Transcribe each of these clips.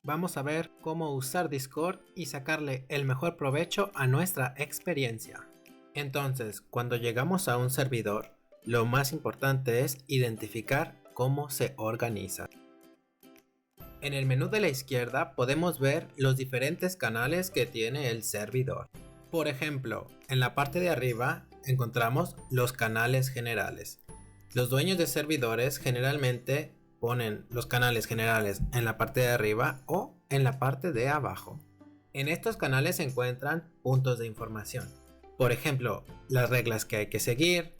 Vamos a ver cómo usar Discord y sacarle el mejor provecho a nuestra experiencia. Entonces, cuando llegamos a un servidor, lo más importante es identificar cómo se organiza. En el menú de la izquierda podemos ver los diferentes canales que tiene el servidor. Por ejemplo, en la parte de arriba encontramos los canales generales. Los dueños de servidores generalmente ponen los canales generales en la parte de arriba o en la parte de abajo. En estos canales se encuentran puntos de información. Por ejemplo, las reglas que hay que seguir,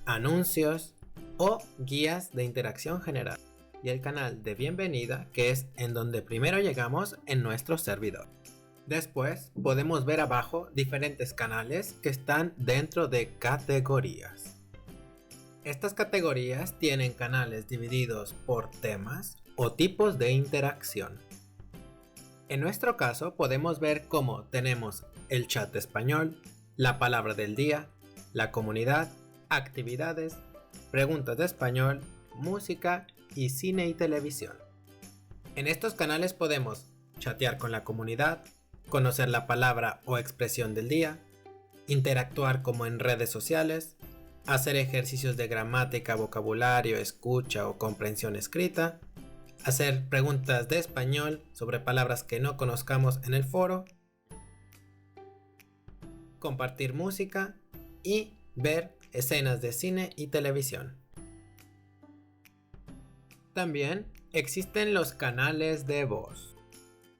anuncios o guías de interacción general. Y el canal de bienvenida, que es en donde primero llegamos en nuestro servidor. Después podemos ver abajo diferentes canales que están dentro de categorías. Estas categorías tienen canales divididos por temas o tipos de interacción. En nuestro caso podemos ver cómo tenemos el chat de español, la palabra del día, la comunidad, actividades, preguntas de español, música y cine y televisión. En estos canales podemos chatear con la comunidad, conocer la palabra o expresión del día, interactuar como en redes sociales, hacer ejercicios de gramática, vocabulario, escucha o comprensión escrita, hacer preguntas de español sobre palabras que no conozcamos en el foro, compartir música y ver escenas de cine y televisión. También existen los canales de voz.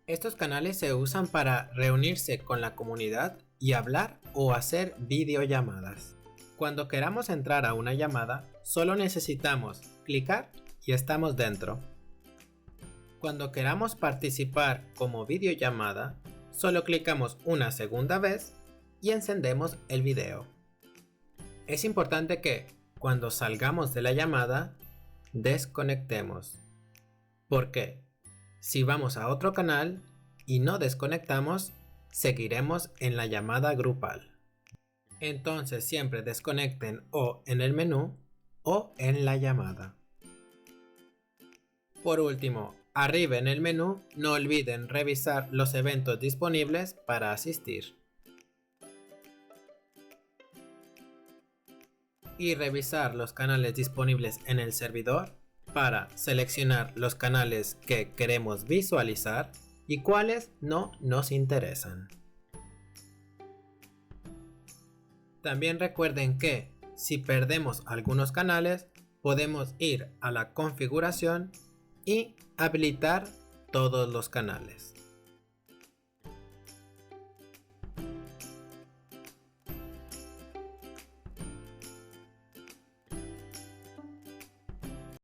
Estos canales se usan para reunirse con la comunidad y hablar o hacer videollamadas. Cuando queramos entrar a una llamada, solo necesitamos clicar y estamos dentro. Cuando queramos participar como videollamada, solo clicamos una segunda vez y encendemos el video. Es importante que, cuando salgamos de la llamada, desconectemos. Porque si vamos a otro canal y no desconectamos, seguiremos en la llamada grupal. Entonces siempre desconecten o en el menú o en la llamada. Por último, arriba en el menú no olviden revisar los eventos disponibles para asistir. Y revisar los canales disponibles en el servidor para seleccionar los canales que queremos visualizar y cuáles no nos interesan. También recuerden que si perdemos algunos canales, podemos ir a la configuración y habilitar todos los canales.